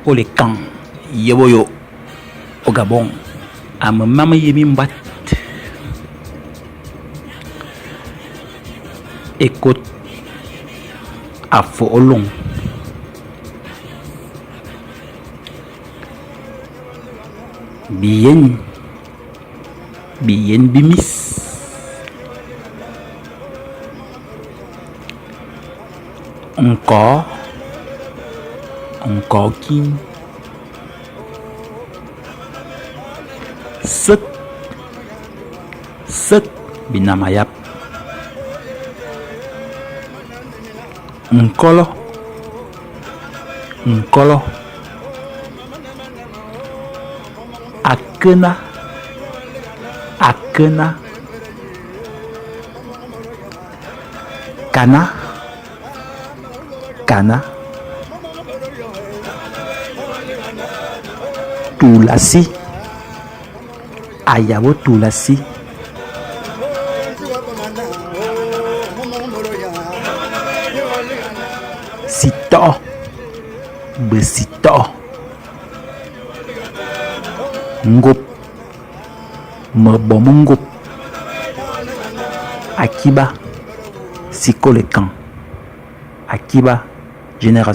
au les camps yeboyo au Gabon à maman yemi mbat écoute à Folon bien bimis encore qui set binamayap nkolo akena kana tulasi ayabo tulasi sito besito ngop ngop akiba siko le camp akiba génération